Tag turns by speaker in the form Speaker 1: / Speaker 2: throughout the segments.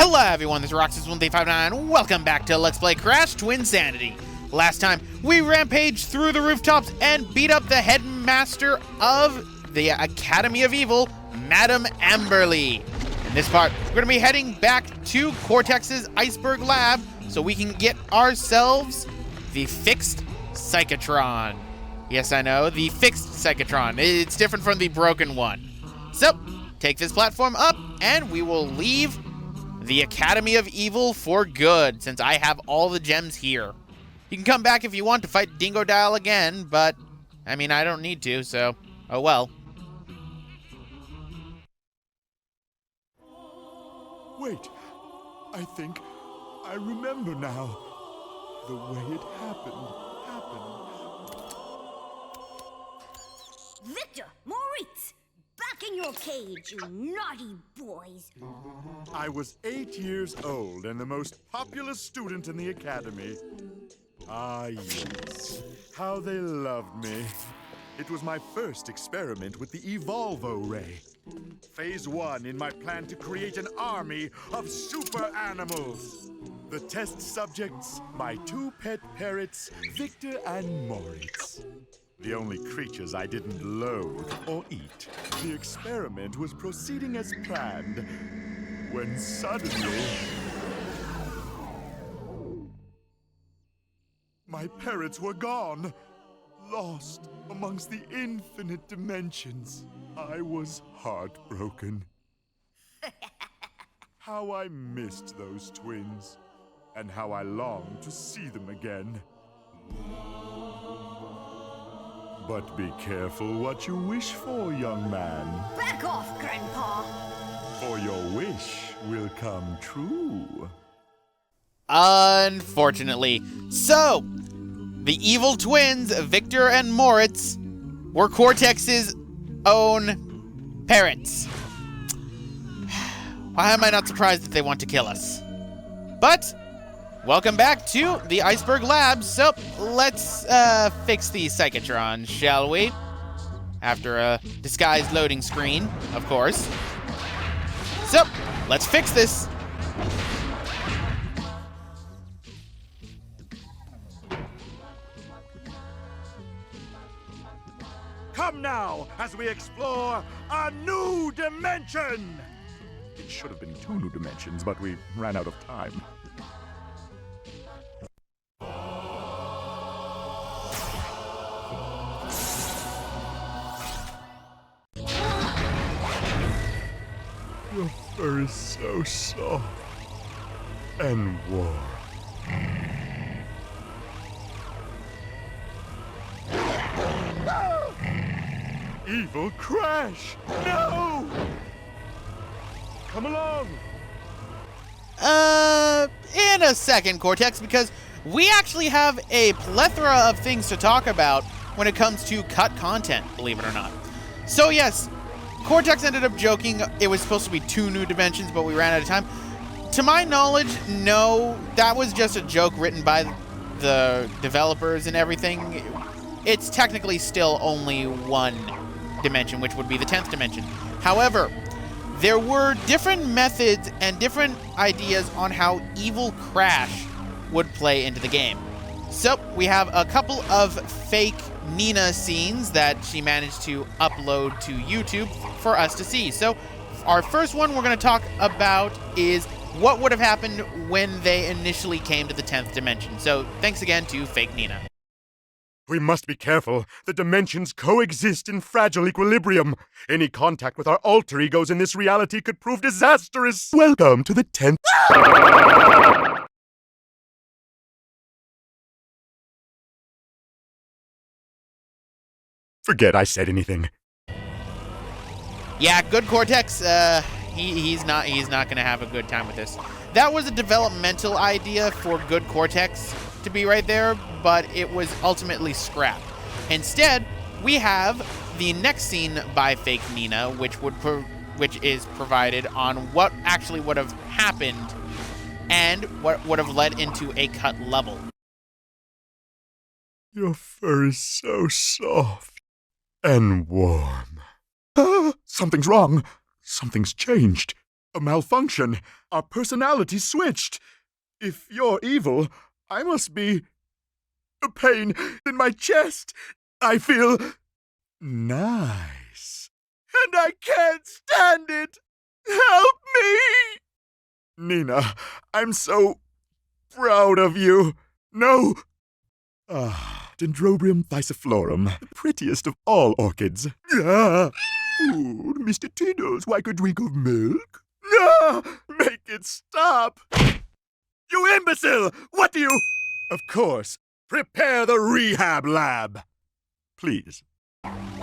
Speaker 1: Hello everyone, this is Rockslide 1359. Welcome back to Let's Play Crash Twinsanity. Last time, we rampaged through the rooftops and beat up the headmaster of the Academy of Evil, Madame Amberly. In this part, we're going to be heading back to Cortex's iceberg lab so we can get ourselves the fixed psychotron. Yes, I know, the fixed psychotron. It's different from the broken one. So, take this platform up and we will leave the Academy of Evil for good, since I have all the gems here. You can come back if you want to fight Dingo Dial again, but, I mean, I don't need to, so, oh well.
Speaker 2: Wait, I think I remember now. The way it happened.
Speaker 3: Victor, Moritz, back in your cage, you naughty boys.
Speaker 2: I was 8 years old and the most popular student in the academy. Ah, yes. How they loved me. It was my first experiment with the Evolvo-Ray. Phase 1 in my plan to create an army of super animals. The test subjects, my 2 pet parrots, Victor and Moritz. The only creatures I didn't loathe or eat. The experiment was proceeding as planned, when suddenly my parrots were gone, lost amongst the infinite dimensions. I was heartbroken. How I missed those twins, and how I longed to see them again. But be careful what you wish for, young man.
Speaker 3: Back off, Grandpa.
Speaker 2: For your wish will come true.
Speaker 1: Unfortunately. So, the evil twins, Victor and Moritz, were Cortex's own parents. Why am I not surprised that they want to kill us? But, welcome back to the iceberg lab. So, let's fix the psychotron, shall we? After a disguised loading screen, of course. So, let's fix this.
Speaker 2: Come now, as we explore a new dimension! It should have been 2 new dimensions, but we ran out of time. Your fur is so soft and warm. Evil Crash! No! Come along!
Speaker 1: In a second, Cortex, because we actually have a plethora of things to talk about when it comes to cut content, believe it or not. So yes, Cortex ended up joking it was supposed to be 2 new dimensions, but we ran out of time. To my knowledge, no, that was just a joke written by the developers and everything. It's technically still only 1 dimension, which would be the 10th dimension. However, there were different methods and different ideas on how Evil Crash would play into the game. So, we have a couple of fake Nina scenes that she managed to upload to YouTube for us to see. So, our first one we're going to talk about is what would have happened when they initially came to the 10th dimension. So, thanks again to fake Nina.
Speaker 2: We must be careful. The dimensions coexist in fragile equilibrium. Any contact with our alter egos in this reality could prove disastrous. Welcome to the 10th. Forget I said anything.
Speaker 1: Yeah, good Cortex. He's not gonna have a good time with this. That was a developmental idea for good Cortex to be right there, but it was ultimately scrapped. Instead, we have the next scene by fake Nina, which is provided on what actually would have happened and what would have led into a cut level.
Speaker 2: Your fur is so soft and warm. Something's wrong. Something's changed. A malfunction. Our personalities switched. If you're evil, I must be... a pain in my chest. I feel... nice. And I can't stand it. Help me! Nina, I'm so proud of you. No. Dendrobium thyssiflorum, the prettiest of all orchids. Ooh, Mr. Tiddles, like a drink of milk? Make it stop! You imbecile! What do you... Of course, prepare the rehab lab. Please.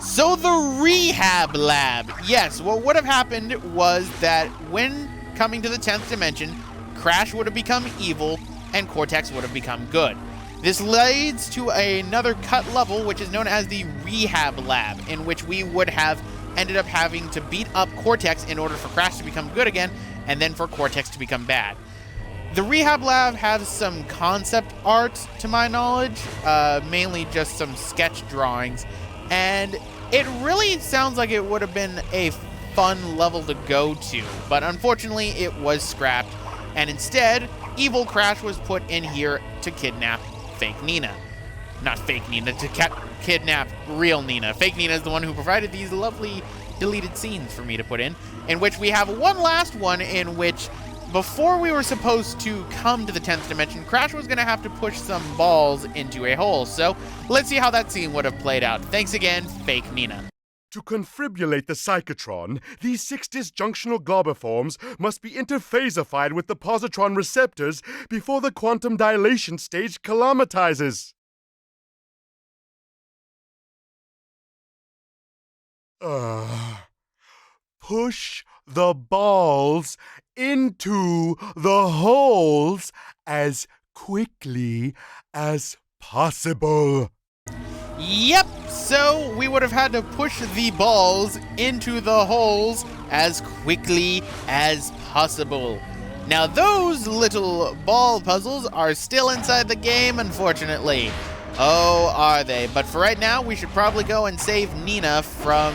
Speaker 1: So the rehab lab. Yes, what would have happened was that when coming to the 10th dimension, Crash would have become evil and Cortex would have become good. This leads to another cut level, which is known as the rehab lab, in which we would have ended up having to beat up Cortex in order for Crash to become good again, and then for Cortex to become bad. The rehab lab has some concept art, to my knowledge, mainly just some sketch drawings, and it really sounds like it would have been a fun level to go to, but unfortunately it was scrapped, and instead, evil Crash was put in here to kidnap fake Nina. Not fake Nina, to kidnap real Nina. Fake Nina is the one who provided these lovely deleted scenes for me to put in which we have one last one in which, before we were supposed to come to the 10th dimension, Crash was going to have to push some balls into a hole. So let's see how that scene would have played out. Thanks again, fake Nina.
Speaker 2: To confibulate the psychotron, these 6 disjunctional globiforms must be interphasified with the positron receptors before the quantum dilation stage kilometizes. Push the balls into the holes as quickly as possible.
Speaker 1: Yep, so we would have had to push the balls into the holes as quickly as possible. Now those little ball puzzles are still inside the game, unfortunately. Oh, are they? But for right now, we should probably go and save Nina from,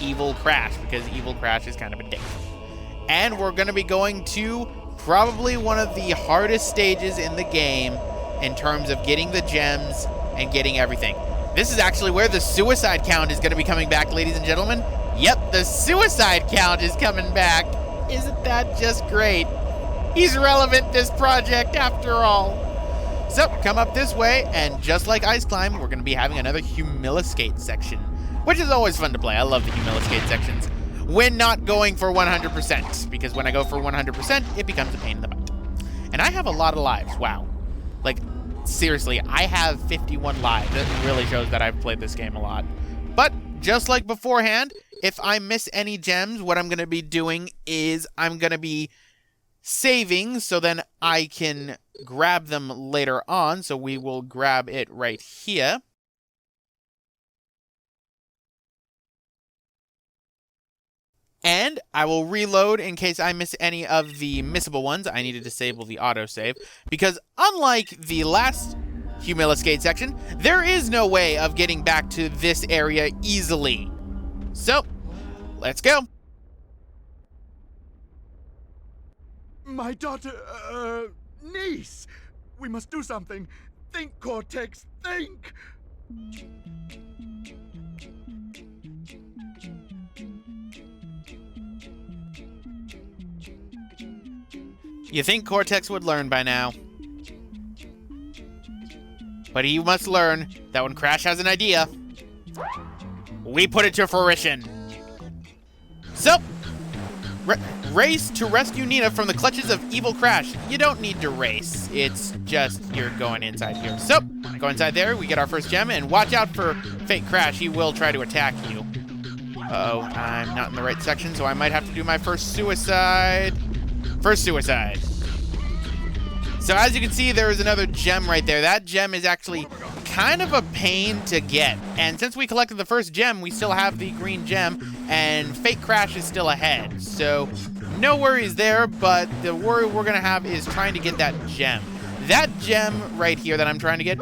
Speaker 1: evil Crash, because evil Crash is kind of a dick. And we're going to be going to probably one of the hardest stages in the game in terms of getting the gems and getting everything. This is actually where the suicide count is going to be coming back, ladies and gentlemen. Yep, the suicide count is coming back. Isn't that just great? He's relevant, this project, after all. So, come up this way, and just like Ice Climb, we're going to be having another Humiliscate section, which is always fun to play. I love the Humiliscate sections when not going for 100%, because when I go for 100%, it becomes a pain in the butt. And I have a lot of lives. Wow. Like, seriously, I have 51 lives. That really shows that I've played this game a lot. But just like beforehand, if I miss any gems, what I'm going to be doing is I'm going to be saving so then I can grab them later on. So we will grab it right here. And I will reload in case I miss any of the missable ones. I need to disable the autosave, because unlike the last Humiliscate section, there is no way of getting back to this area easily. So, let's go.
Speaker 2: My daughter, niece. We must do something. Think, Cortex, think.
Speaker 1: You think Cortex would learn by now. But he must learn that when Crash has an idea, we put it to fruition. So, race to rescue Nina from the clutches of evil Crash. You don't need to race. It's just you're going inside here. So, go inside there. We get our first gem, and watch out for fake Crash. He will try to attack you. Uh-oh, I'm not in the right section, so I might have to do my first suicide. First suicide. So as you can see, there is another gem right there. That gem is actually kind of a pain to get. And since we collected the first gem, we still have the green gem, and fake Crash is still ahead. So no worries there, but the worry we're gonna have is trying to get that gem. That gem right here that I'm trying to get,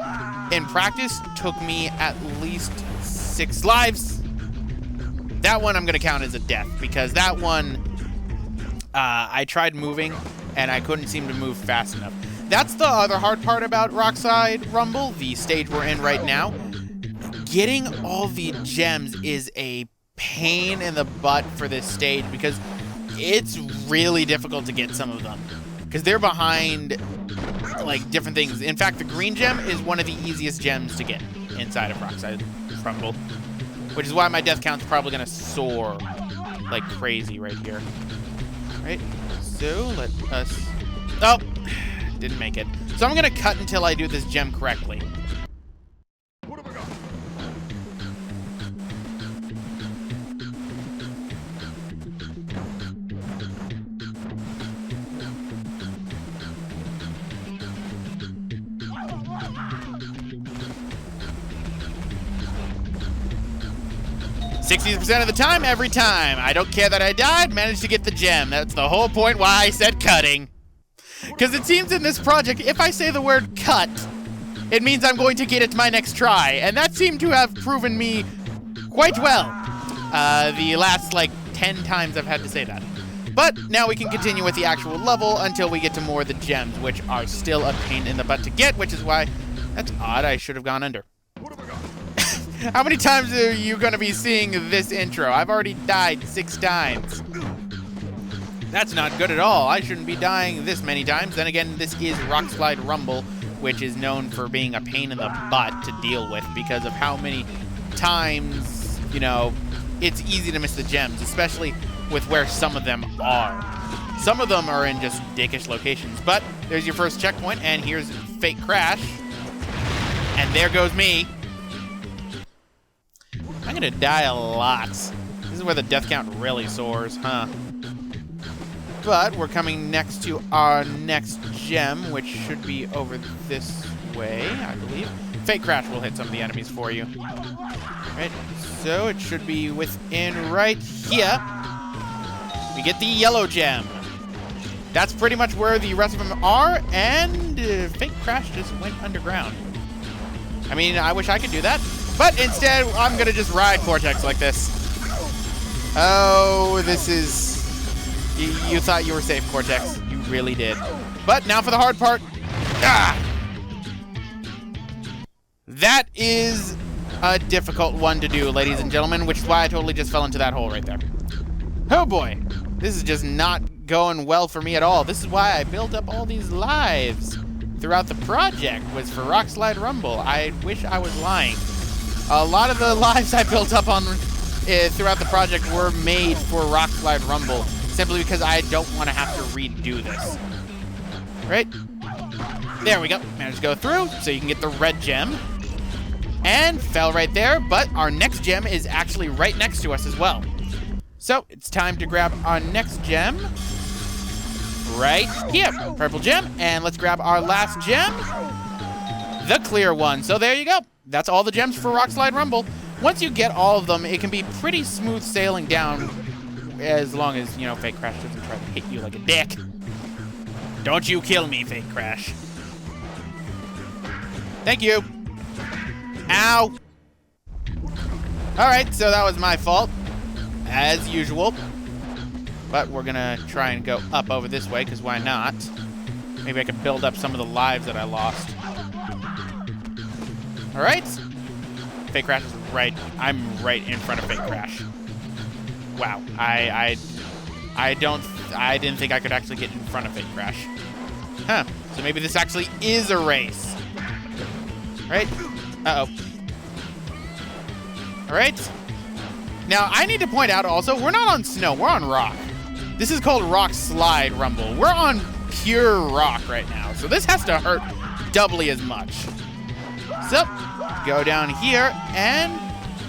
Speaker 1: in practice, took me at least 6 lives. That one I'm gonna count as a death, because that one I tried moving, and I couldn't seem to move fast enough. That's the other hard part about Rockslide Rumble, the stage we're in right now. Getting all the gems is a pain in the butt for this stage because it's really difficult to get some of them. Because they're behind, like, different things. In fact, the green gem is one of the easiest gems to get inside of Rockslide Rumble. Which is why my death count's probably going to soar like crazy right here. Right? So, let us... Oh! Didn't make it. So I'm going to cut until I do this gem correctly. 60% of the time, every time. I don't care that I died, managed to get the gem. That's the whole point why I said cutting. Because it seems in this project, if I say the word cut, it means I'm going to get it my next try. And that seemed to have proven me quite well. The last, like, 10 times I've had to say that. But now we can continue with the actual level until we get to more of the gems, which are still a pain in the butt to get, which is why... That's odd, I should have gone under. How many times are you going to be seeing this intro? I've already died 6 times. That's not good at all. I shouldn't be dying this many times. Then again, this is Rockslide Rumble, which is known for being a pain in the butt to deal with because of how many times, you know, it's easy to miss the gems, especially with where some of them are. Some of them are in just dickish locations, but there's your first checkpoint, and here's Fake Crash. And there goes me. I'm gonna die a lot. This is where the death count really soars, huh? But we're coming next to our next gem, which should be over this way, I believe. Fake Crash will hit some of the enemies for you. Right, so it should be within right here. We get the yellow gem. That's pretty much where the rest of them are, and Fake Crash just went underground. I mean, I wish I could do that. But instead, I'm going to just ride Cortex like this. Oh, this is... You thought you were safe, Cortex. You really did. But now for the hard part. Ah! That is a difficult one to do, ladies and gentlemen, which is why I totally just fell into that hole right there. Oh boy. This is just not going well for me at all. This is why I built up all these lives throughout the project, was for Rockslide Rumble. I wish I was lying. A lot of the lives I built up on throughout the project were made for Rockslide Rumble, simply because I don't want to have to redo this. Right? There we go. Managed to go through, so you can get the red gem. And fell right there, but our next gem is actually right next to us as well. So, it's time to grab our next gem. Right here. Purple gem. And let's grab our last gem. The clear one. So there you go. That's all the gems for Rockslide Rumble. Once you get all of them, it can be pretty smooth sailing down as long as, you know, Fake Crash doesn't try to hit you like a dick. Don't you kill me, Fake Crash. Thank you. Ow. Alright, so that was my fault, as usual. But we're gonna try and go up over this way, because why not? Maybe I could build up some of the lives that I lost. Alright. Fake Crash is right. I'm right in front of Fake Crash. Wow. I didn't think I could actually get in front of Fake Crash. Huh. So maybe this actually is a race. Right? Uh-oh. Alright. Now, I need to point out also, we're not on snow, we're on rock. This is called Rockslide Rumble. We're on pure rock right now, so this has to hurt doubly as much. So, go down here, and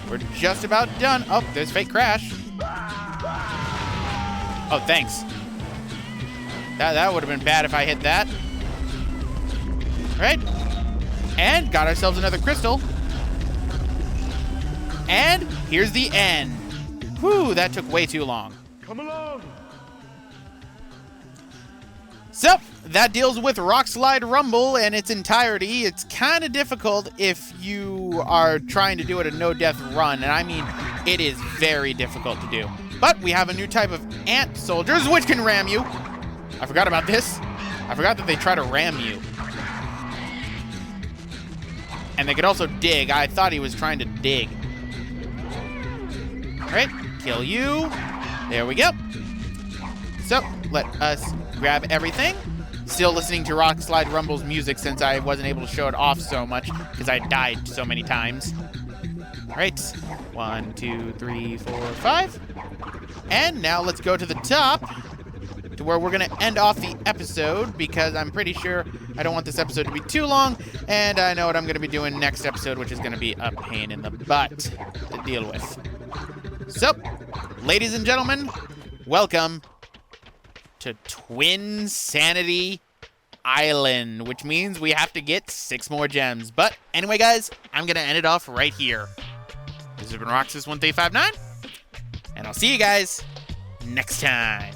Speaker 1: we're just about done. Oh, there's Fake Crash. Oh, thanks. That would have been bad if I hit that. Right? And got ourselves another crystal. And here's the end. Whew, that took way too long.
Speaker 2: Come along.
Speaker 1: So, that deals with Rockslide Rumble in its entirety. It's kind of difficult if you are trying to do it a no-death run, and I mean, it is very difficult to do. But we have a new type of ant soldiers, which can ram you. I forgot about this. I forgot that they try to ram you. And they could also dig. I thought he was trying to dig. All right, kill you. There we go. So, let us grab everything. Still listening to Rockslide Rumble's music since I wasn't able to show it off so much because I died so many times. All right, 1, 2, 3, 4, 5. And now let's go to the top to where we're going to end off the episode because I'm pretty sure I don't want this episode to be too long, and I know what I'm going to be doing next episode, which is going to be a pain in the butt to deal with. So, ladies and gentlemen, welcome to Twinsanity Island, which means we have to get 6 more gems. But anyway, guys, I'm going to end it off right here. This has been Roxas1359, and I'll see you guys next time.